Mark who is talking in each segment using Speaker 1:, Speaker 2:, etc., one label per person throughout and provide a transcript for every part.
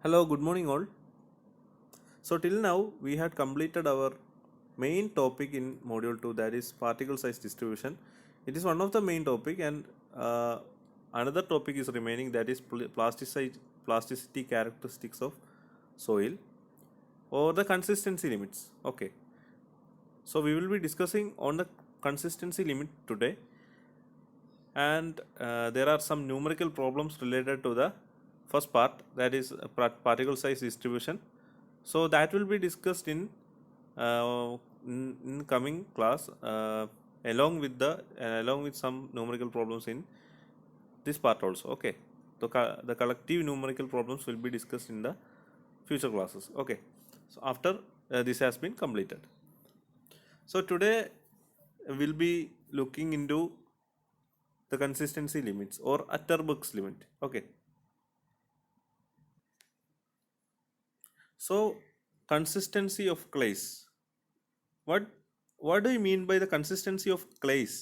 Speaker 1: Hello, good morning all. So till now we had completed our main topic in module 2, that is particle size distribution. It is one of the main topic, and another topic is remaining, that is plasticity characteristics of soil or the consistency limits. Okay. So we will be discussing on the consistency limit today, and there are some numerical problems related to the first part, that is particle size distribution. So that will be discussed in coming class, along with some numerical problems in this part also. Okay, so the collective numerical problems will be discussed in the future classes. Okay, so after this has been completed, so today we'll be looking into the consistency limits or Atterbuck's limit. Okay, so consistency of clays. What what do you mean by the consistency of clays?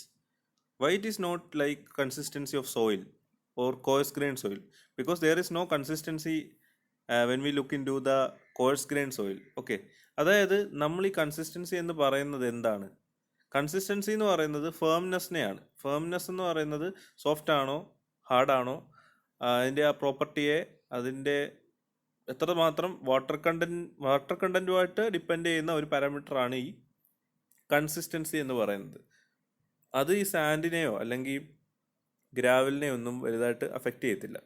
Speaker 1: Why it is not like consistency of soil or coarse grained soil? Because there is no consistency when we look into the coarse grained soil. Okay, അതായത് നമ്മൾ ഈ consistency എന്ന് പറയുന്നത് എന്താണ്? Consistency എന്ന് പറയുന്നത് ഫേംനെസ്സിനെയാണ്. Firmness എന്ന് പറയുന്നത് സോഫ്റ്റ് ആണോ ഹാർഡാണോ, അതിൻ്റെ ആ പ്രോപ്പർട്ടിയെ, അതിൻ്റെ എത്രമാത്രം വാട്ടർ കണ്ടൻറ്റുമായിട്ട് ഡിപ്പെൻഡ് ചെയ്യുന്ന ഒരു പാരാമീറ്ററാണ് ഈ കൺസിസ്റ്റൻസി എന്ന് പറയുന്നത്. അത് ഈ സാൻഡിനെയോ അല്ലെങ്കിൽ ഗ്രാവലിനെയോ ഒന്നും വലുതായിട്ട് അഫക്റ്റ് ചെയ്യത്തില്ല.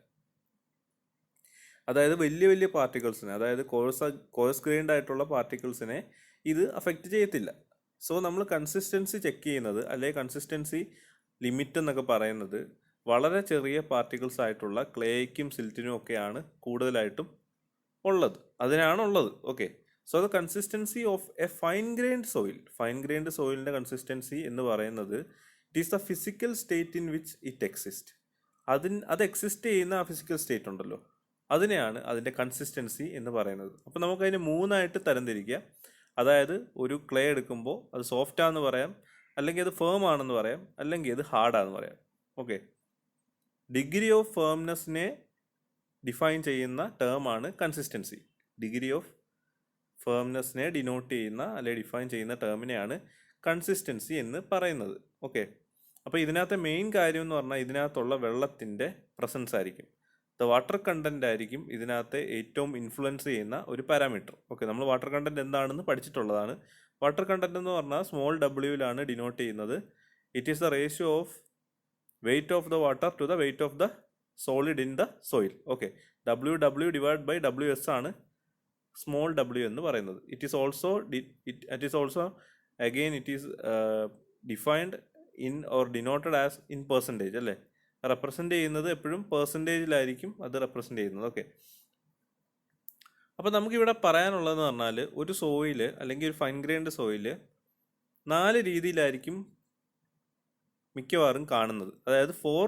Speaker 1: അതായത് വലിയ വലിയ പാർട്ടിക്കിൾസിനെ, അതായത് കോഴ്സ് ഗ്രൈൻഡ് ആയിട്ടുള്ള പാർട്ടിക്കിൾസിനെ ഇത് അഫക്റ്റ് ചെയ്യത്തില്ല. സോ നമ്മൾ കൺസിസ്റ്റൻസി ചെക്ക് ചെയ്യുന്നത്, അല്ലെങ്കിൽ കൺസിസ്റ്റൻസി ലിമിറ്റ് എന്നൊക്കെ പറയുന്നത് വളരെ ചെറിയ പാർട്ടിക്കിൾസ് ആയിട്ടുള്ള ക്ലേയ്ക്കും സിൽറ്റിനും ഒക്കെയാണ് കൂടുതലായിട്ടും ഉള്ളത്, അതിനാണുള്ളത്. Okay, so the consistency of a fine grind സോയിലിൻ്റെ കൺസിസ്റ്റൻസി എന്ന് പറയുന്നത് it is the physical state in which it exist. അത് എക്സിസ്റ്റ് ചെയ്യുന്ന ആ ഫിസിക്കൽ സ്റ്റേറ്റ് ഉണ്ടല്ലോ, അതിനെയാണ് അതിൻ്റെ കൺസിസ്റ്റൻസി എന്ന് പറയുന്നത്. അപ്പോൾ നമുക്കതിന് മൂന്നായിട്ട് തരംതിരിക്കുക. അതായത് ഒരു ക്ലേ എടുക്കുമ്പോൾ അത് സോഫ്റ്റ് ആണെന്ന് പറയാം, അല്ലെങ്കിൽ അത് ഫേം ആണെന്ന് പറയാം, അല്ലെങ്കിൽ അത് ഹാർഡാണെന്ന് പറയാം. ഓക്കെ, ഡിഗ്രി ഓഫ് ഫേംനെസ്സിനെ ഡിഫൈൻ ചെയ്യുന്ന ടേമാണ് കൺസിസ്റ്റൻസി. ഡിഗ്രി ഓഫ് ഫേംനെസ്സിനെ ഡിനോട്ട് ചെയ്യുന്ന അല്ലെങ്കിൽ ഡിഫൈൻ ചെയ്യുന്ന ടേമിനെയാണ് കൺസിസ്റ്റൻസി എന്ന് പറയുന്നത്. ഓക്കെ, അപ്പോൾ ഇതിനകത്തെ മെയിൻ കാര്യം എന്ന് പറഞ്ഞാൽ ഇതിനകത്തുള്ള വെള്ളത്തിൻ്റെ പ്രസൻസ് ആയിരിക്കും. ദ വാട്ടർ കണ്ടന്റ് ആയിരിക്കും ഇതിനകത്തെ ഏറ്റവും ഇൻഫ്ലുവൻസ് ചെയ്യുന്ന ഒരു പാരാമീറ്റർ. ഓക്കെ, നമ്മൾ വാട്ടർ കണ്ടന്റ് എന്താണെന്ന് പഠിച്ചിട്ടുള്ളതാണ്. വാട്ടർ കണ്ടന്റ് എന്ന് പറഞ്ഞാൽ സ്മോൾ ഡബ്ല്യൂയിലാണ് ഡിനോട്ട് ചെയ്യുന്നത്. It is the ratio of weight of the water to the weight of the solid in the soil. Okay, W divide by WS ആണ് small W എന്ന് പറയുന്നത്. It is also again it is defined in or denoted as in percentage. അല്ലേ, represent ചെയ്യുന്നത് എപ്പോഴും പെർസെൻറ്റേജിലായിരിക്കും അത് represent ചെയ്യുന്നത്. Okay, അപ്പോൾ നമുക്കിവിടെ പറയാനുള്ളതെന്ന് പറഞ്ഞാൽ ഒരു സോയില് അല്ലെങ്കിൽ ഒരു ഫൈൻ ഗ്രൈൻഡ് സോയില് 4 രീതിയിലായിരിക്കും മിക്കവാറും കാണുന്നത്. അതായത് 4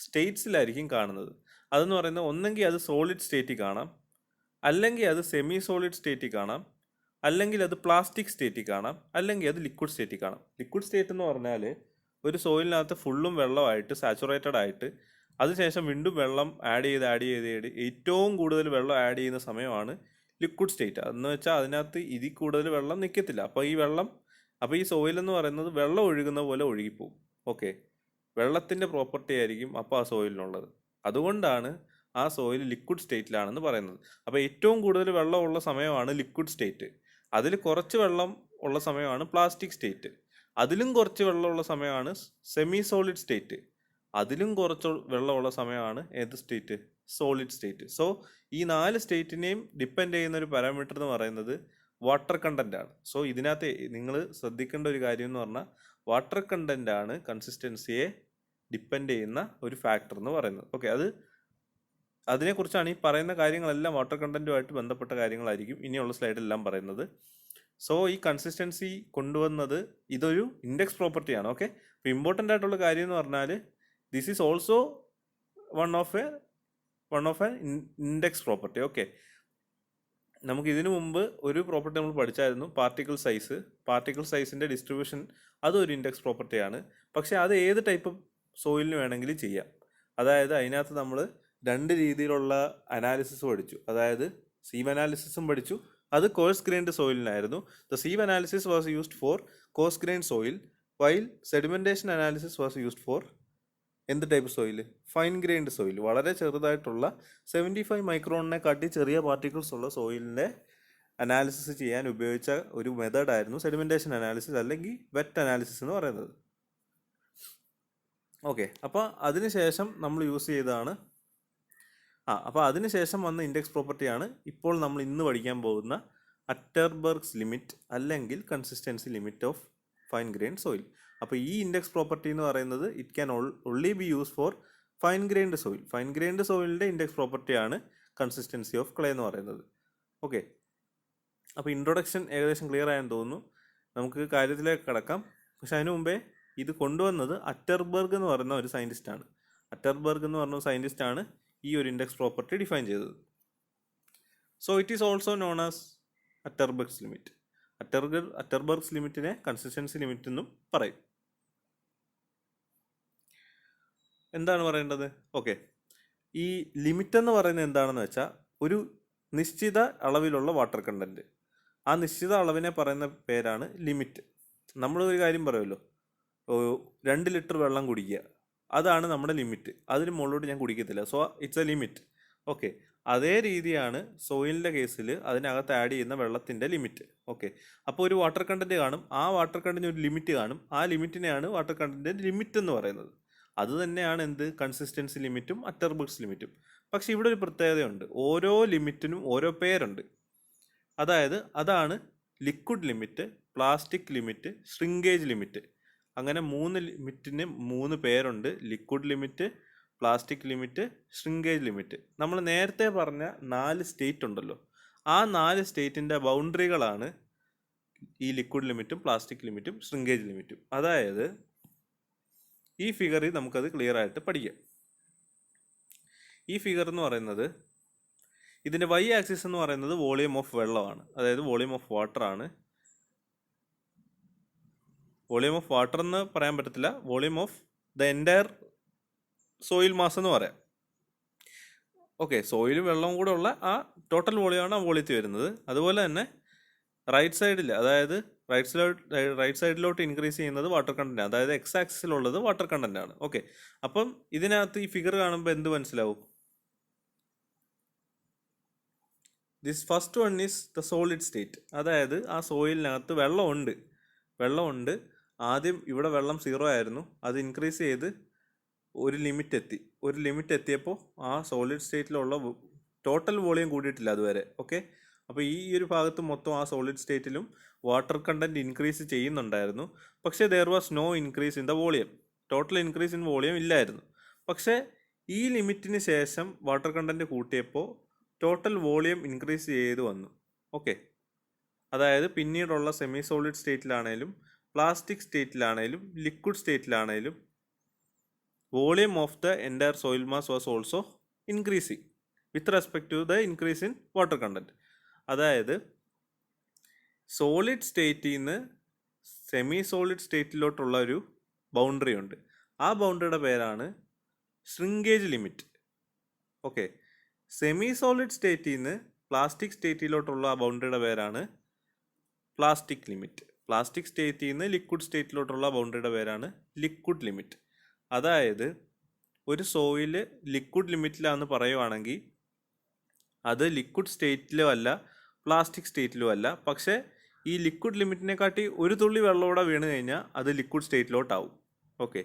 Speaker 1: സ്റ്റേറ്റ്സിലായിരിക്കും കാണുന്നത്. അതെന്ന് പറയുന്നത് ഒന്നെങ്കിൽ അത് സോളിഡ് സ്റ്റേറ്റിൽ കാണാം, അല്ലെങ്കിൽ അത് സെമി സോളിഡ് സ്റ്റേറ്റിൽ കാണാം, അല്ലെങ്കിൽ അത് പ്ലാസ്റ്റിക് സ്റ്റേറ്റിൽ കാണാം, അല്ലെങ്കിൽ അത് ലിക്വിഡ് സ്റ്റേറ്റിൽ കാണാം. ലിക്വിഡ് സ്റ്റേറ്റ് എന്ന് പറഞ്ഞാൽ ഒരു സോയിലിനകത്ത് ഫുള്ളും വെള്ളമായിട്ട് സാച്ചുറേറ്റഡ് ആയിട്ട് അതിനുശേഷം വീണ്ടും വെള്ളം ആഡ് ചെയ്ത് ഏറ്റവും കൂടുതൽ വെള്ളം ആഡ് ചെയ്യുന്ന സമയമാണ് ലിക്വിഡ് സ്റ്റേറ്റ്. എന്ന് വെച്ചാൽ അതിനകത്ത് ഇതിൽ കൂടുതൽ വെള്ളം നിൽക്കത്തില്ല. അപ്പോൾ ഈ സോയിൽ എന്ന് പറയുന്നത് വെള്ളം ഒഴുകുന്ന പോലെ ഒഴുകിപ്പോവും. ഓക്കെ, വെള്ളത്തിൻ്റെ പ്രോപ്പർട്ടി ആയിരിക്കും അപ്പോൾ ആ സോയിലിനുള്ളത്. അതുകൊണ്ടാണ് ആ സോയിൽ ലിക്വിഡ് സ്റ്റേറ്റിലാണെന്ന് പറയുന്നത്. അപ്പോൾ ഏറ്റവും കൂടുതൽ വെള്ളം ഉള്ള സമയമാണ് ലിക്വിഡ് സ്റ്റേറ്റ്. അതിൽ കുറച്ച് വെള്ളം ഉള്ള സമയമാണ് പ്ലാസ്റ്റിക് സ്റ്റേറ്റ്. അതിലും കുറച്ച് വെള്ളമുള്ള സമയമാണ് സെമി സോളിഡ് സ്റ്റേറ്റ്. അതിലും കുറച്ച് വെള്ളമുള്ള സമയമാണ് ഏത് സ്റ്റേറ്റ്? Solid state. സോ ഈ 4 സ്റ്റേറ്റിനെയും ഡിപ്പെൻഡ് ചെയ്യുന്ന ഒരു പാരാമീറ്റർ എന്ന് പറയുന്നത് വാട്ടർ കണ്ടന്റ് ആണ്. സോ ഇതിനകത്ത് നിങ്ങൾ ശ്രദ്ധിക്കേണ്ട ഒരു കാര്യം എന്ന് പറഞ്ഞാൽ വാട്ടർ കണ്ടന്റ് ആണ് കൺസിസ്റ്റൻസിയെ ഡിപ്പെൻഡ് ചെയ്യുന്ന ഒരു ഫാക്ടർ എന്ന് പറയുന്നത്. ഓക്കെ, അതിനെക്കുറിച്ചാണ് ഈ പറയുന്ന കാര്യങ്ങളെല്ലാം വാട്ടർ കണ്ടന്റുമായിട്ട് ബന്ധപ്പെട്ട കാര്യങ്ങളായിരിക്കും ഇനിയുള്ള സ്ലൈഡിലെല്ലാം പറയുന്നത്. സോ ഈ കൺസിസ്റ്റൻസി കൊണ്ടുവന്നത് ഇതൊരു ഇൻഡെക്സ് പ്രോപ്പർട്ടിയാണ്. ഓക്കെ, അപ്പോൾ ഇമ്പോർട്ടൻ്റ് ആയിട്ടുള്ള കാര്യം എന്ന് പറഞ്ഞാൽ this is also one of A index property. Okay, നമുക്ക് ഇതിനു മുമ്പ് ഒരു പ്രോപ്പർട്ടി നമ്മൾ പഠിച്ചായിരുന്നു, പാർട്ടിക്കിൾ സൈസിൻ്റെ ഡിസ്ട്രിബ്യൂഷൻ. അതൊരു ഇൻഡെക്സ് പ്രോപ്പർട്ടിയാണ്. പക്ഷേ അത് ഏത് ടൈപ്പ് സോയിലിന് വേണമെങ്കിലും ചെയ്യാം. അതായത് അതിനകത്ത് നമ്മൾ 2 രീതിയിലുള്ള അനാലിസിസ് പഠിച്ചു. അതായത് സീവ് അനാലിസിസും പഠിച്ചു. അത് കോഴ്സ് ഗ്രെയിൻഡ് സോയിലിനായിരുന്നു. The sieve analysis was used for coarse grained soil, while sedimentation analysis was used for എന്ത് type soil? Fine grained soil. വളരെ ചെറുതായിട്ടുള്ള 75 മൈക്രോണിനെ കാട്ടി ചെറിയ പാർട്ടിക്കിൾസ് ഉള്ള സോയിലിൻ്റെ അനാലിസിസ് ചെയ്യാൻ ഉപയോഗിച്ച ഒരു മെത്തേഡായിരുന്നു സെഡിമെന്റേഷൻ അനാലിസിസ് അല്ലെങ്കിൽ വെറ്റ് അനാലിസിസ് എന്ന് പറയുന്നത്. ഓക്കെ, അപ്പോൾ അതിനുശേഷം നമ്മൾ യൂസ് ചെയ്തതാണ് അപ്പോൾ അതിനുശേഷം വന്ന ഇൻഡെക്സ് പ്രോപ്പർട്ടിയാണ് ഇപ്പോൾ നമ്മൾ ഇന്ന് പഠിക്കാൻ പോകുന്ന അറ്റർബർഗ്സ് ലിമിറ്റ് അല്ലെങ്കിൽ consistency limit of fine grain soil. അപ്പോൾ ഈ ഇൻഡെക്സ് പ്രോപ്പർട്ടി എന്ന് പറയുന്നത് it can only be use for fine grained soil. Fine grained സോയിലിൻ്റെ ഇൻഡെക്സ് പ്രോപ്പർട്ടിയാണ് കൺസിസ്റ്റൻസി ഓഫ് ക്ലേ എന്ന് പറയുന്നത്. ഓക്കെ, അപ്പോൾ ഇൻട്രൊഡക്ഷൻ ഏകദേശം ക്ലിയർ ആയെന്ന് തോന്നുന്നു. നമുക്ക് കാര്യത്തിലേക്ക് കടക്കാം. പക്ഷെ അതിനു മുമ്പേ ഇത് കൊണ്ടുവന്നത് അറ്റർബർഗ് എന്ന് പറയുന്ന ഒരു സയൻറ്റിസ്റ്റാണ്. അറ്റർബർഗ് എന്ന് പറഞ്ഞ സയൻറ്റിസ്റ്റാണ് ഈ ഒരു ഇൻഡെക്സ് പ്രോപ്പർട്ടി ഡിഫൈൻ ചെയ്തത്. So it is also known as Atterberg's limit. Atterberg's ലിമിറ്റിനെ കൺസിസ്റ്റൻസി ലിമിറ്റ് എന്നും പറയും. എന്താണ് പറയേണ്ടത്? ഓക്കെ, ഈ ലിമിറ്റ് എന്ന് പറയുന്നത് എന്താണെന്ന് വെച്ചാൽ ഒരു നിശ്ചിത അളവിലുള്ള വാട്ടർ കണ്ടൻറ്റ്. ആ നിശ്ചിത അളവിനെ പറയുന്ന പേരാണ് ലിമിറ്റ്. നമ്മളൊരു കാര്യം പറയുമല്ലോ, 2 ലിറ്റർ വെള്ളം കുടിക്കുക, അതാണ് നമ്മുടെ ലിമിറ്റ്. അതിന് മുകളിലോട്ട് ഞാൻ കുടിക്കത്തില്ല. So it's a limit. Okay, അതേ രീതിയാണ് സോയിലിൻ്റെ കേസിൽ അതിനകത്ത് ആഡ് ചെയ്യുന്ന വെള്ളത്തിൻ്റെ ലിമിറ്റ്. ഓക്കെ, അപ്പോൾ ഒരു വാട്ടർ കണ്ടൻറ്റ് കാണും, ആ വാട്ടർ കണ്ടൻറ്റിന് ഒരു ലിമിറ്റ് കാണും, ആ ലിമിറ്റിനെയാണ് വാട്ടർ കണ്ടൻറ്റിൻ്റെ ലിമിറ്റ് എന്ന് പറയുന്നത്. അത് തന്നെയാണ് എന്ത് കൺസിസ്റ്റൻസി ലിമിറ്റും അറ്റർബർഗ്സ് ലിമിറ്റും. പക്ഷേ ഇവിടെ ഒരു പ്രത്യേകതയുണ്ട്, ഓരോ ലിമിറ്റിനും ഓരോ പേരുണ്ട്. അതാണ് liquid limit, plastic limit, shrinkage limit. അങ്ങനെ 3 ലിമിറ്റിന് 3 പേരുണ്ട്. Liquid limit, plastic limit, shrinkage limit. നമ്മൾ നേരത്തെ പറഞ്ഞ 4 സ്റ്റേറ്റ് ഉണ്ടല്ലോ, ആ 4 സ്റ്റേറ്റിൻ്റെ ബൗണ്ടറികളാണ് ഈ ലിക്വിഡ് ലിമിറ്റും പ്ലാസ്റ്റിക് ലിമിറ്റും ശ്രിങ്കേജ് ലിമിറ്റും. അതായത് ഈ ഫിഗറിൽ നമുക്കത് ക്ലിയർ ആയിട്ട് പഠിക്കാം. ഈ ഫിഗർ എന്ന് പറയുന്നത്, ഇതിൻ്റെ വൈ ആക്സിസ് എന്ന് പറയുന്നത് വോളിയം ഓഫ് വെള്ളമാണ്, അതായത് വോളിയം ഓഫ് വാട്ടർ ആണ്. വോളിയം ഓഫ് വാട്ടർ എന്ന് പറയാൻ പറ്റത്തില്ല, volume of the entire soil mass എന്ന് പറയാം. ഓക്കെ, സോയിലും വെള്ളവും കൂടെ ഉള്ള ആ ടോട്ടൽ വോളിയമാണ് ആ വോളിയത്തിൽ വരുന്നത്. അതുപോലെ തന്നെ റൈറ്റ് സൈഡിൽ, അതായത് റൈറ്റ് സൈഡിലോട്ട് ഇൻക്രീസ് ചെയ്യുന്നത് വാട്ടർ കണ്ടന്റ്, അതായത് എക്സ് ആക്സിസിലുള്ളത് വാട്ടർ കണ്ടന്റ് ആണ്. ഓക്കെ, അപ്പം ഇതിനകത്ത് ഈ ഫിഗർ കാണുമ്പോൾ എന്ത് മനസ്സിലാവും? This first one is the solid state. അതായത് ആ സോയിലിനകത്ത് വെള്ളമുണ്ട്. ആദ്യം ഇവിടെ വെള്ളം 0 ആയിരുന്നു, അത് ഇൻക്രീസ് ചെയ്ത് ഒരു ലിമിറ്റ് എത്തിയപ്പോൾ ആ സോളിഡ് സ്റ്റേറ്റിലുള്ള ടോട്ടൽ വോളിയം കൂടിയിട്ടില്ല അതുവരെ. ഓക്കെ, അപ്പോൾ ഈ ഒരു ഭാഗത്ത് മൊത്തം ആ സോളിഡ് സ്റ്റേറ്റിലും വാട്ടർ കണ്ടന്റ് ഇൻക്രീസ് ചെയ്യുന്നുണ്ടായിരുന്നു. പക്ഷേ there was no increase in the volume. Total increase in volume ഇല്ലായിരുന്നു. പക്ഷേ ഈ ലിമിറ്റിന് ശേഷം വാട്ടർ കണ്ടന്റ് കൂട്ടിയപ്പോൾ ടോട്ടൽ വോളിയം ഇൻക്രീസ് ചെയ്ത് വന്നു. ഓക്കെ, അതായത് പിന്നീടുള്ള സെമി സോളിഡ് സ്റ്റേറ്റിലാണേലും പ്ലാസ്റ്റിക് സ്റ്റേറ്റിലാണേലും ലിക്വിഡ് സ്റ്റേറ്റിലാണേലും volume of the entire soil mass was also increasing with respect to the increase in water content. അതായത് സോളിഡ് സ്റ്റേറ്റിൽ നിന്ന് സെമി സോളിഡ് സ്റ്റേറ്റിലോട്ടുള്ള ഒരു ബൗണ്ടറി ഉണ്ട്. ആ ബൗണ്ടറിയുടെ പേരാണ് shrinkage limit. Okay, semi solid സ്റ്റേറ്റിൽ നിന്ന് പ്ലാസ്റ്റിക് സ്റ്റേറ്റിലോട്ടുള്ള ആ ബൗണ്ടറിയുടെ പേരാണ് പ്ലാസ്റ്റിക് ലിമിറ്റ്. പ്ലാസ്റ്റിക് സ്റ്റേറ്റിൽ നിന്ന് ലിക്വിഡ് സ്റ്റേറ്റിലോട്ടുള്ള ബൗണ്ടറിയുടെ പേരാണ് ലിക്വിഡ് ലിമിറ്റ്. അതായത് ഒരു സോയില് ലിക്വിഡ് ലിമിറ്റിലാണെന്ന് പറയുവാണെങ്കിൽ അത് ലിക്വിഡ് സ്റ്റേറ്റിലും അല്ല പ്ലാസ്റ്റിക് സ്റ്റേറ്റിലും അല്ല. പക്ഷേ ഈ ലിക്വിഡ് ലിമിറ്റിനെ കാട്ടി ഒരു തുള്ളി വെള്ളമൂടെ വീണ് കഴിഞ്ഞാൽ അത് ലിക്വിഡ് സ്റ്റേറ്റിലോട്ടാവും. ഓക്കെ,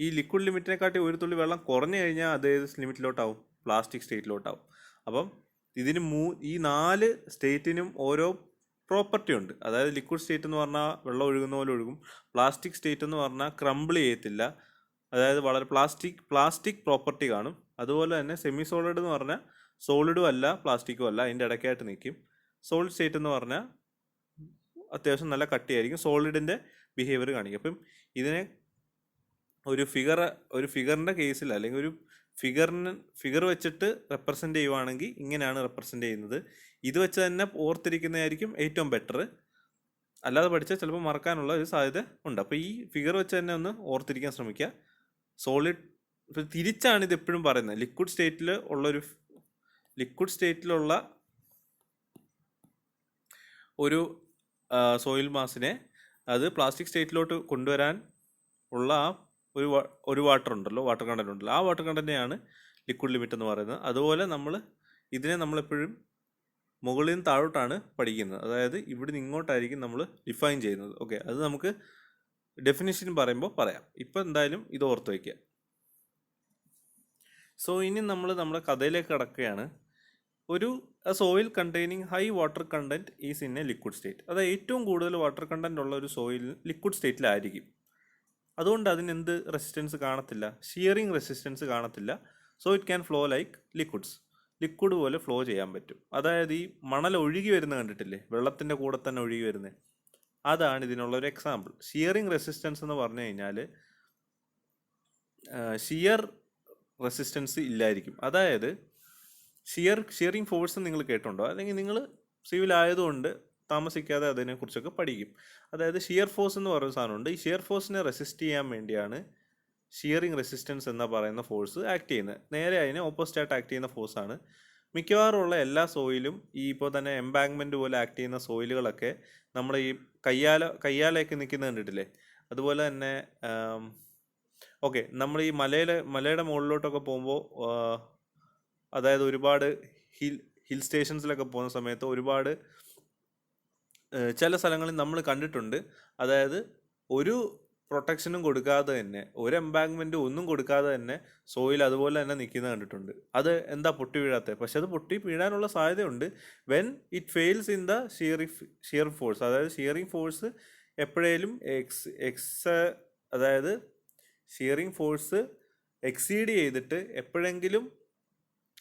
Speaker 1: ഈ ലിക്വിഡ് ലിമിറ്റിനെ കാട്ടി ഒരു തുള്ളി വെള്ളം കുറഞ്ഞു കഴിഞ്ഞാൽ അത് ഏത് ലിമിറ്റിലോട്ടാവും? പ്ലാസ്റ്റിക് സ്റ്റേറ്റിലോട്ടാവും. അപ്പം ഇതിന് ഈ 4 സ്റ്റേറ്റിനും ഓരോ പ്രോപ്പർട്ടി ഉണ്ട്. അതായത് ലിക്വിഡ് സ്റ്റേറ്റ് എന്ന് പറഞ്ഞാൽ വെള്ളം ഒഴുകുന്ന പോലെ ഒഴുകും. പ്ലാസ്റ്റിക് സ്റ്റേറ്റ് എന്ന് പറഞ്ഞാൽ ക്രംബിൾ ചെയ്യത്തില്ല, അതായത് വളരെ പ്ലാസ്റ്റിക് പ്രോപ്പർട്ടി കാണും. അതുപോലെ തന്നെ സെമി സോളിഡ് എന്ന് പറഞ്ഞാൽ സോളിഡും അല്ല പ്ലാസ്റ്റിക്കും അല്ല, അതിൻ്റെ ഇടയ്ക്കായിട്ട് നിൽക്കും. സോളിഡ് സ്റ്റേറ്റ് എന്ന് പറഞ്ഞാൽ അത്യാവശ്യം നല്ല കട്ടിയായിരിക്കും, സോളിഡിൻ്റെ ബിഹേവിയർ കാണിക്കും. അപ്പം ഇതിനെ ഒരു ഫിഗറിൻ്റെ കേസിൽ അല്ലെങ്കിൽ ഒരു ഫിഗർ വെച്ചിട്ട് റെപ്രസെൻ്റ് ചെയ്യുവാണെങ്കിൽ ഇങ്ങനെയാണ് റെപ്രസെൻ്റ് ചെയ്യുന്നത്. ഇത് വെച്ച് തന്നെ ഓർത്തിരിക്കുന്നതായിരിക്കും ഏറ്റവും ബെറ്റർ. അല്ലാതെ പഠിച്ചാൽ ചിലപ്പോൾ മറക്കാനുള്ള ഒരു സാധ്യത ഉണ്ട്. അപ്പോൾ ഈ ഫിഗർ വെച്ച് തന്നെ ഒന്ന് ഓർത്തിരിക്കാൻ ശ്രമിക്കുക. സോളിഡ് തിരിച്ചാണ് ഇത് എപ്പോഴും പറയുന്നത്. ലിക്വിഡ് സ്റ്റേറ്റിലുള്ള ഒരു സോയിൽ മാസിനെ അത് പ്ലാസ്റ്റിക് സ്റ്റേറ്റിലോട്ട് കൊണ്ടുവരാൻ ഉള്ള ആ ഒരു വാട്ടർ ഉണ്ടല്ലോ, വാട്ടർ കണ്ടന്റ് ഉണ്ടല്ലോ, ആ വാട്ടർ കണ്ടന്റിനെയാണ് ലിക്വിഡ് ലിമിറ്റ് എന്ന് പറയുന്നത്. അതുപോലെ ഇതിനെ നമ്മളെപ്പോഴും മുകളിൽ നിന്ന് താഴോട്ടാണ് പഠിക്കുന്നത്. അതായത് ഇവിടെ നിന്ന് ഇങ്ങോട്ടായിരിക്കും നമ്മൾ ഡിഫൈൻ ചെയ്യുന്നത്. ഓക്കെ, അത് നമുക്ക് ഡെഫിനിഷൻ പറയുമ്പോൾ പറയാം. ഇപ്പം എന്തായാലും ഇത് ഓർത്ത് വയ്ക്കുക. സോ ഇനി നമ്മൾ നമ്മുടെ കഥയിലേക്ക് കടക്കുകയാണ്. ഒരു soil containing high water content is in A liquid state. അതായത് ഏറ്റവും കൂടുതൽ വാട്ടർ കണ്ടന്റ് ഉള്ള ഒരു സോയിൽ ലിക്വിഡ് സ്റ്റേറ്റിലായിരിക്കും. അതുകൊണ്ട് അതിനെന്ത് റെസിസ്റ്റൻസ് കാണത്തില്ല? ഷിയറിങ് റെസിസ്റ്റൻസ് കാണത്തില്ല. So it can flow like liquids. Liquid പോലെ ഫ്ലോ ചെയ്യാൻ പറ്റും. അതായത് ഈ മണൽ ഒഴുകി വരുന്ന കണ്ടിട്ടില്ലേ, വെള്ളത്തിൻ്റെ കൂടെ തന്നെ ഒഴുകി വരുന്നത്, അതാണ് ഇതിനുള്ളൊരു എക്സാമ്പിൾ. ഷിയറിങ് റെസിസ്റ്റൻസ് എന്ന് പറഞ്ഞു കഴിഞ്ഞാൽ ഷിയർ റെസിസ്റ്റൻസ് ഇല്ലായിരിക്കും. അതായത് ഷിയറിങ് ഫോഴ്സ് നിങ്ങൾ കേട്ടുണ്ടോ? അല്ലെങ്കിൽ നിങ്ങൾ സിവിൽ ആയതുകൊണ്ട് താമസിക്കാതെ അതിനെക്കുറിച്ചൊക്കെ പഠിക്കും. അതായത് ഷിയർ ഫോഴ്സ് എന്ന് പറയുന്ന സാധനമുണ്ട്. ഈ ഷിയർ ഫോഴ്സിനെ റെസിസ്റ്റ് ചെയ്യാൻ വേണ്ടിയാണ് ഷിയറിങ് റെസിസ്റ്റൻസ് എന്ന് പറയുന്ന ഫോഴ്സ് ആക്ട് ചെയ്യുന്നത്. നേരെ അതിന് ഓപ്പോസിറ്റായിട്ട് ആക്ട് ചെയ്യുന്ന ഫോഴ്സാണ്. മിക്കവാറുമുള്ള എല്ലാ സോയിലും ഈ ഇപ്പോൾ തന്നെ എംബാങ്ക്മെൻറ്റ് പോലെ ആക്ട് ചെയ്യുന്ന സോയിലുകളൊക്കെ നമ്മൾ ഈ കയ്യാലയൊക്കെ നിൽക്കുന്നത് കണ്ടിട്ടില്ലേ? അതുപോലെ തന്നെ ഓക്കെ, നമ്മൾ ഈ മലയുടെ മുകളിലോട്ടൊക്കെ പോകുമ്പോൾ, അതായത് ഒരുപാട് ഹിൽ സ്റ്റേഷൻസിലൊക്കെ പോകുന്ന സമയത്ത് ഒരുപാട് ചില സ്ഥലങ്ങളിൽ നമ്മൾ കണ്ടിട്ടുണ്ട്. അതായത് ഒരു പ്രൊട്ടക്ഷനും കൊടുക്കാതെ തന്നെ, ഒരു എംബാങ്ക്മെൻറ്റും ഒന്നും കൊടുക്കാതെ തന്നെ സോയിൽ അതുപോലെ തന്നെ നിൽക്കുന്നത് കണ്ടിട്ടുണ്ട്. അത് എന്താ പൊട്ടി വീഴാത്തത്? പക്ഷെ അത് പൊട്ടി വീഴാനുള്ള സാധ്യതയുണ്ട് when it fails in the shear force. അതായത് ഷിയറിങ് ഫോഴ്സ് എപ്പോഴേലും അതായത് ഷിയറിങ് ഫോഴ്സ് എക്സീഡ് ചെയ്തിട്ട് എപ്പോഴെങ്കിലും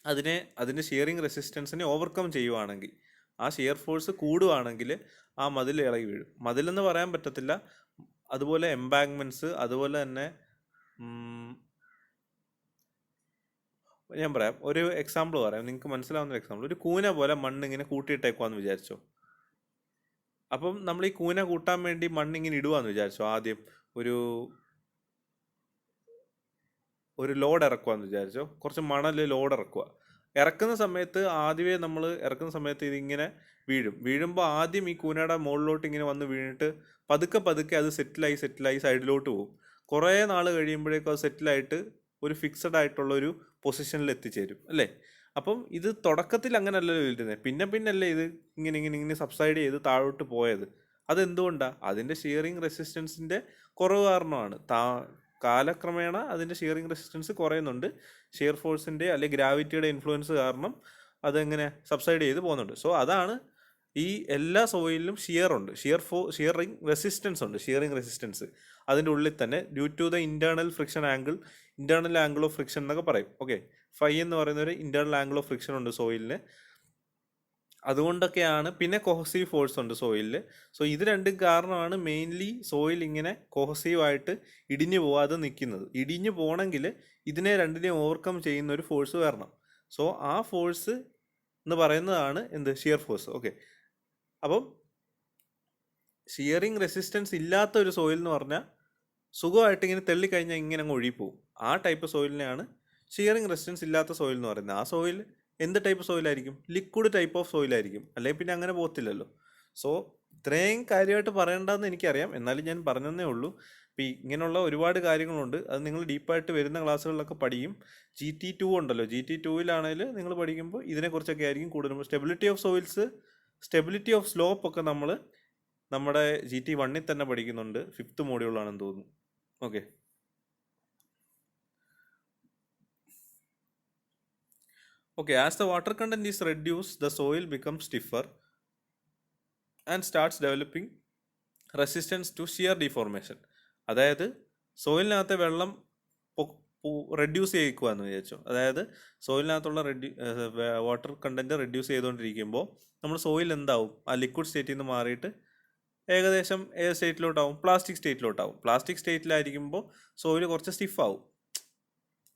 Speaker 1: അതിൻ്റെ ഷിയറിങ് റെസിസ്റ്റൻസിനെ ഓവർകം ചെയ്യുവാണെങ്കിൽ, ആ ഷിയർ ഫോഴ്സ് കൂടുവാണെങ്കിൽ ആ മതിൽ ഇളകി വീഴും. മതിലെന്ന് പറയാൻ പറ്റത്തില്ല. അതുപോലെ എംബാങ്ക്മെൻറ്റ്സ്, അതുപോലെ തന്നെ ഞാൻ പറയാം, ഒരു എക്സാമ്പിൾ പറയാം, നിങ്ങൾക്ക് മനസ്സിലാവുന്ന ഒരു എക്സാമ്പിൾ. ഒരു കൂന പോലെ മണ്ണിങ്ങനെ കൂട്ടിയിട്ടേക്കുവാന്ന് വിചാരിച്ചോ. അപ്പം നമ്മൾ ഈ കൂന കൂട്ടാൻ വേണ്ടി മണ്ണിങ്ങനെ ഇടുവാന്ന് വിചാരിച്ചോ. ആദ്യം ഒരു ലോഡ് ഇറക്കുവാന്ന് വിചാരിച്ചോ. കുറച്ച് മണൽ ലോഡ് ഇറക്കുക. ഇറക്കുന്ന സമയത്ത് ഇതിങ്ങനെ വീഴുമ്പോൾ ആദ്യം ഈ കൂനയുടെ മുകളിലോട്ട് ഇങ്ങനെ വന്ന് വീണിട്ട് പതുക്കെ അത് സെറ്റിലായി സൈഡിലോട്ട് പോകും. കുറേ നാൾ കഴിയുമ്പോഴേക്കും അത് സെറ്റിലായിട്ട് ഒരു ഫിക്സഡ് ആയിട്ടുള്ളൊരു പൊസിഷനിൽ എത്തിച്ചേരും അല്ലേ? അപ്പം ഇത് തുടക്കത്തിൽ അങ്ങനെയല്ലല്ലോ ഇരുന്നത്, പിന്നല്ലേ ഇത് ഇങ്ങനെ സബ്സൈഡ് ചെയ്ത് താഴോട്ട് പോയത്. അതെന്തുകൊണ്ടാണ്? അതിൻ്റെ ഷിയറിങ് റെസിസ്റ്റൻസിൻ്റെ കുറവ് കാരണമാണ്. കാലക്രമേണ അതിൻ്റെ ഷിയറിങ് റെസിസ്റ്റൻസ് കുറയുന്നുണ്ട്. ഷിയർ ഫോഴ്സിൻ്റെ അല്ലെങ്കിൽ ഗ്രാവിറ്റിയുടെ ഇൻഫ്ലുവൻസ് കാരണം അതെങ്ങനെ സബ്സൈഡ് ചെയ്ത് പോകുന്നുണ്ട്. സോ അതാണ് ഈ എല്ലാ സോയിലും ഷിയറിങ് റെസിസ്റ്റൻസ് ഉണ്ട്. ഷിയറിങ് റെസിസ്റ്റൻസ് അതിൻ്റെ ഉള്ളിൽ തന്നെ due to the internal angle of friction എന്നൊക്കെ പറയും. ഓക്കെ, ഫൈ എന്ന് പറയുന്ന ഒരു ഇന്റേണൽ ആംഗിൾ ഓഫ് ഫ്രിക്ഷൻ ഉണ്ട് സോയിലിന്. അതുകൊണ്ടൊക്കെയാണ്. പിന്നെ കൊഹസീവ് ഫോഴ്സ് ഉണ്ട് സോയിലിൽ. സോ ഇത് രണ്ടും കാരണമാണ് മെയിൻലി സോയിൽ ഇങ്ങനെ കൊഹസീവായിട്ട് ഇടിഞ്ഞു പോവാതെ നിൽക്കുന്നത്. ഇടിഞ്ഞു പോകണമെങ്കിൽ ഇതിനെ രണ്ടിനെയും ഓവർകം ചെയ്യുന്ന ഒരു ഫോഴ്സ് വരണം. സോ ആ ഫോഴ്സ് എന്ന് പറയുന്നതാണ് ഷിയർ ഫോഴ്സ്. ഓക്കെ, അപ്പം ഷിയറിങ് റെസിസ്റ്റൻസ് ഇല്ലാത്ത ഒരു സോയിൽ എന്ന് പറഞ്ഞാൽ സുഖമായിട്ട് ഇങ്ങനെ തെള്ളിക്കഴിഞ്ഞാൽ ഇങ്ങനെ അങ്ങ് ഒഴുകിപ്പോവും. ആ ടൈപ്പ് സോയിലിനെയാണ് ഷിയറിങ് റെസിസ്റ്റൻസ് ഇല്ലാത്ത സോയിൽ എന്ന് പറയുന്നത്. ആ സോയിൽ എന്ത് ടൈപ്പ് സോയിലായിരിക്കും? ലിക്വിഡ് ടൈപ്പ് ഓഫ് സോയിലായിരിക്കും. അല്ലെങ്കിൽ പിന്നെ അങ്ങനെ പോകത്തില്ലല്ലോ. സോ ഇത്രയും കാര്യമായിട്ട് പറയേണ്ടതെന്ന് എനിക്കറിയാം, എന്നാലും ഞാൻ പറഞ്ഞതേ ഉള്ളൂ. അപ്പോൾ ഇങ്ങനെയുള്ള ഒരുപാട് കാര്യങ്ങളുണ്ട്. അത് നിങ്ങൾ ഡീപ്പായിട്ട് വരുന്ന ക്ലാസ്സുകളിലൊക്കെ പഠിക്കും. GT2 ഉണ്ടല്ലോ, GT2-ലാണെങ്കിൽ നിങ്ങൾ പഠിക്കുമ്പോൾ ഇതിനെക്കുറിച്ചൊക്കെ ആയിരിക്കും കൂടുതലും. സ്റ്റെബിലിറ്റി ഓഫ് സ്ലോപ്പ് ഒക്കെ നമ്മൾ നമ്മുടെ GT1-ൽ തന്നെ പഠിക്കുന്നുണ്ട്. 5th മോഡ്യൂളാണെന്ന് തോന്നുന്നു. Okay, as the water content is reduced, the soil becomes stiffer and starts developing resistance to shear deformation. അതായത് സോയിലിനകത്തെ വെള്ളം റെഡ്യൂസ് ചെയ്യിക്കുകയെന്ന് വിചാരിച്ചോ. അതായത് സോയിലിനകത്തുള്ള വാട്ടർ കണ്ടന്റ് റെഡ്യൂസ് ചെയ്തുകൊണ്ടിരിക്കുമ്പോൾ നമ്മൾ സോയിൽ എന്താവും? ആ ലിക്വിഡ് സ്റ്റേറ്റിൽ നിന്ന് മാറിയിട്ട് ഏകദേശം ഏത് സ്റ്റേറ്റിലോട്ടാവും? പ്ലാസ്റ്റിക് സ്റ്റേറ്റിലോട്ടാവും. പ്ലാസ്റ്റിക് സ്റ്റേറ്റിലായിരിക്കുമ്പോൾ സോയിൽ കുറച്ച് സ്റ്റിഫാവും.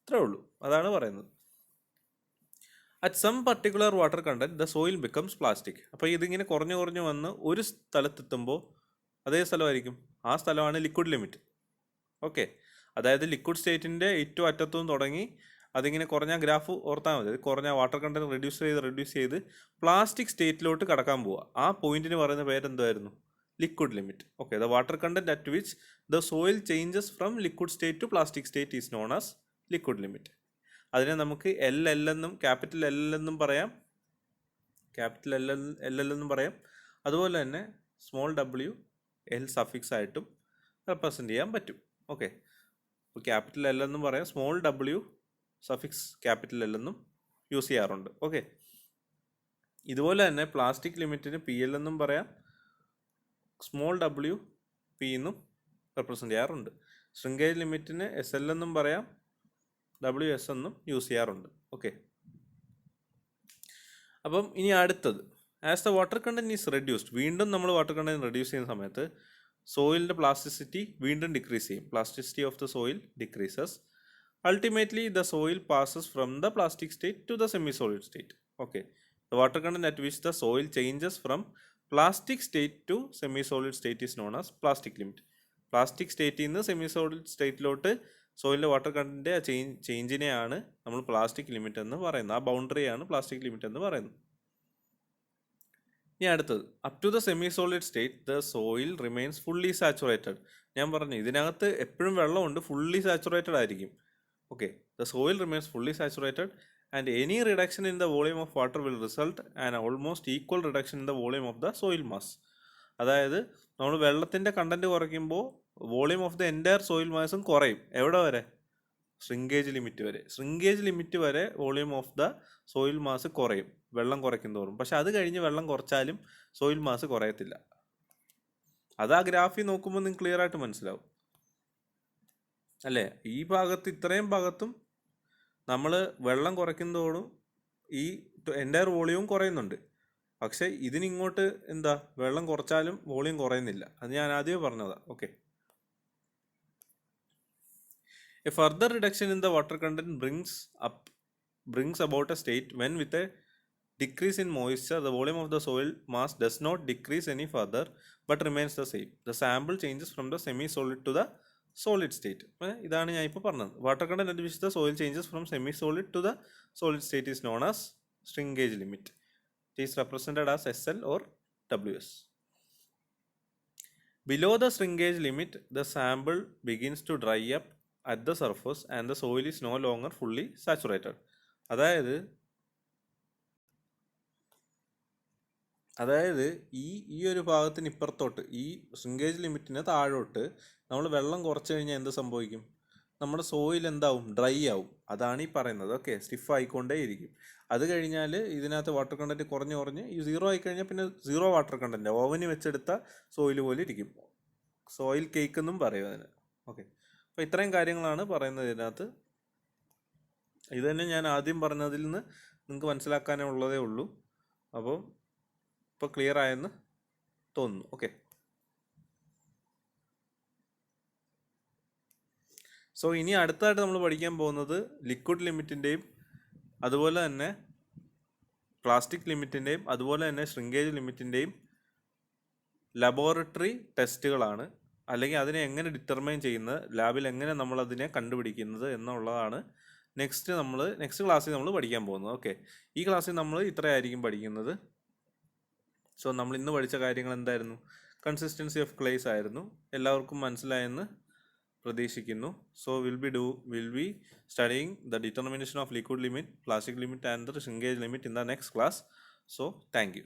Speaker 1: അത്രേ ഉള്ളൂ, അതാണ് പറയുന്നത്. At some particular water content the soil becomes plastic. അപ്പോൾ ഇതിങ്ങനെ കുറഞ്ഞു വന്ന് ഒരു സ്ഥലത്തെത്തുമ്പോൾ അതേ സ്ഥലമായിരിക്കും. ആ സ്ഥലമാണ് ലിക്വിഡ് ലിമിറ്റ്. ഓക്കെ, അതായത് ലിക്വിഡ് സ്റ്റേറ്റിൻ്റെ ഏറ്റവും അറ്റത്തുനിന്ന് തുടങ്ങി അതിങ്ങനെ കുറഞ്ഞ ഗ്രാഫ് ഓർത്താൽ മതി. കുറഞ്ഞ വാട്ടർ കണ്ടന്റ് റെഡ്യൂസ് ചെയ്ത് പ്ലാസ്റ്റിക് സ്റ്റേറ്റിലോട്ട് കടക്കാൻ പോവുക. ആ പോയിന്റിന് പറയുന്ന പേരെന്തായിരുന്നു? Liquid limit. Okay, the water content at which the soil changes from liquid state to plastic state is known as liquid limit. അതിനെ നമുക്ക് എൽ എന്നും ക്യാപിറ്റൽ എൽ എന്നും പറയാം, അതുപോലെ തന്നെ സ്മോൾ ഡബ്ല്യു എൽ സഫിക്സ് ആയിട്ടും റെപ്രസെൻ്റ് ചെയ്യാൻ പറ്റും. ഓക്കെ, ഇപ്പോൾ ക്യാപിറ്റൽ എൽ എന്നും പറയാം, small W suffix capital L എന്നും യൂസ് ചെയ്യാറുണ്ട്. ഓക്കെ, ഇതുപോലെ തന്നെ പ്ലാസ്റ്റിക് ലിമിറ്റിന് പി എൽ എന്നും പറയാം, സ്മോൾ ഡബ്ല്യു പി എന്നും റെപ്രസെൻ്റ് ചെയ്യാറുണ്ട്. ശ്രിങ്കേജ് ലിമിറ്റിന് എസ് എൽ എന്നും പറയാം, ഡബ്ല്യു എസ് എന്നും യൂസ് ചെയ്യാറുണ്ട്. ഓക്കെ, അപ്പം ഇനി അടുത്തത്, as the water content is reduced, വീണ്ടും നമ്മൾ വാട്ടർ കണ്ടന്റ് റെഡ്യൂസ് ചെയ്യുന്ന സമയത്ത് സോയിലിൻ്റെ പ്ലാസ്റ്റിസിറ്റി വീണ്ടും ഡിക്രീസ് ചെയ്യും. Plasticity of the soil decreases. Ultimately the soil passes from the plastic state to the semi solid state. Okay, the water content at which the soil changes from plastic state to semi solid state is known as plastic limit. Plastic സ്റ്റേറ്റിൽ നിന്ന് semi solid സ്റ്റേറ്റിലോട്ട് സോയിലിൻ്റെ water content ചേഞ്ചിനെയാണ് നമ്മൾ plastic limit എന്ന് പറയുന്നത്. ആ ബൗണ്ടറിയാണ് plastic limit എന്ന് പറയുന്നത്. ഇനി അടുത്തത്, up to the semi solid state the soil remains fully saturated. ഞാൻ പറഞ്ഞു ഇതിനകത്ത് എപ്പോഴും വെള്ളമുണ്ട്, ഫുള്ളി സാച്ചുറേറ്റഡ് ആയിരിക്കും. Okay, the soil remains fully saturated and any reduction in the volume of water will result and almost equal reduction in the volume of the soil mass. അതായത് നമ്മൾ വെള്ളത്തിൻ്റെ content കുറയ്ക്കുമ്പോൾ volume of the entire soil മാസും കുറയും. എവിടെ വരെ? Shrinkage limit വരെ volume of the soil mass കുറയും വെള്ളം കുറയ്ക്കുന്നതോറും. പക്ഷെ അത് കഴിഞ്ഞ് വെള്ളം കുറച്ചാലും സോയിൽ മാസ് കുറയത്തില്ല. അത് ആ ഗ്രാഫിൽ നോക്കുമ്പോൾ നിങ്ങൾക്ക് ക്ലിയർ ആയിട്ട് മനസ്സിലാവും അല്ലേ? ഈ ഭാഗത്ത് ഇത്രയും ഭാഗത്തും നമ്മൾ വെള്ളം കുറയ്ക്കുന്നതോടും ഈ എൻറ്റയർ വോളിയവും കുറയുന്നുണ്ട്. പക്ഷെ ഇതിനിങ്ങോട്ട് എന്താ, വെള്ളം കുറച്ചാലും വോളിയം കുറയുന്നില്ല. അത് ഞാൻ ആദ്യമേ പറഞ്ഞതാണ്. Okay, a further reduction in the water content brings about a state when, with a decrease in moisture, the volume of the soil mass does not decrease any further but remains the same. The sample changes from the semi-solid to the solid state. ഇതാണ് ഞാൻ ഇപ്പോൾ പറഞ്ഞത്. Water content at which the soil changes from semi-solid to the solid state is known as shrinkage limit. It is represented as SL or WS. Below the shrinkage limit, the sample begins to dry up at the surface and the soil is no longer fully saturated. അതായത് ഈ ഒരു ഭാഗത്തിന് ഇപ്പുറത്തോട്ട്, ഈ shrinkage ലിമിറ്റിന് താഴോട്ട് നമ്മൾ വെള്ളം കുറച്ച് കഴിഞ്ഞാൽ എന്ത് സംഭവിക്കും? നമ്മുടെ സോയിൽ എന്താവും? ഡ്രൈ ആവും. അതാണ് ഈ പറയുന്നത്. ഓക്കെ, സ്റ്റിഫ് ആയിക്കൊണ്ടേ ഇരിക്കും. അത് കഴിഞ്ഞാൽ ഇതിനകത്ത് വാട്ടർ കണ്ടന്റ് കുറഞ്ഞ് ഈ സീറോ ആയിക്കഴിഞ്ഞാൽ പിന്നെ സീറോ വാട്ടർ കണ്ടന്റ്, ഓവന് വെച്ചെടുത്ത സോയിൽ പോലെ ഇരിക്കും. സോയിൽ കേക്ക് എന്നും പറയും അതിന്. ഓക്കെ, അപ്പോൾ ഇത്രയും കാര്യങ്ങളാണ് പറയുന്നത് ഇതിനകത്ത്. ഇത് തന്നെ ഞാൻ ആദ്യം പറഞ്ഞതിൽ നിന്ന് നിങ്ങൾക്ക് മനസ്സിലാക്കാനേ ഉള്ളതേ ഉള്ളൂ. അപ്പോൾ ഇപ്പോൾ ക്ലിയർ ആയെന്ന് തോന്നുന്നു. ഓക്കെ, സോ ഇനി അടുത്തായിട്ട് നമ്മൾ പഠിക്കാൻ പോകുന്നത് ലിക്വിഡ് ലിമിറ്റിൻ്റെയും അതുപോലെ തന്നെ പ്ലാസ്റ്റിക് ലിമിറ്റിൻ്റെയും അതുപോലെ തന്നെ ശ്രിങ്കേജ് ലിമിറ്റിൻ്റെയും ലബോറട്ടറി ടെസ്റ്റുകളാണ്. അല്ലെങ്കിൽ അതിനെ എങ്ങനെ ഡിറ്റർമൈൻ ചെയ്യുന്നത്, ലാബിൽ എങ്ങനെ നമ്മളതിനെ കണ്ടുപിടിക്കുന്നത് എന്നുള്ളതാണ് നെക്സ്റ്റ് ക്ലാസ്സിൽ നമ്മൾ പഠിക്കാൻ പോകുന്നത്. ഓക്കെ, ഈ ക്ലാസ്സിൽ നമ്മൾ ഇത്രയായിരിക്കും പഠിക്കുന്നത്. സോ നമ്മൾ ഇന്ന് പഠിച്ച കാര്യങ്ങൾ എന്തായിരുന്നു? കൺസിസ്റ്റൻസി ഓഫ് ക്ലേസ് ആയിരുന്നു. എല്ലാവർക്കും മനസ്സിലായെന്ന് പ്രതീക്ഷിക്കുന്നു. So will be studying the determination of liquid limit, plastic limit and the shrinkage limit in the next class. So thank you.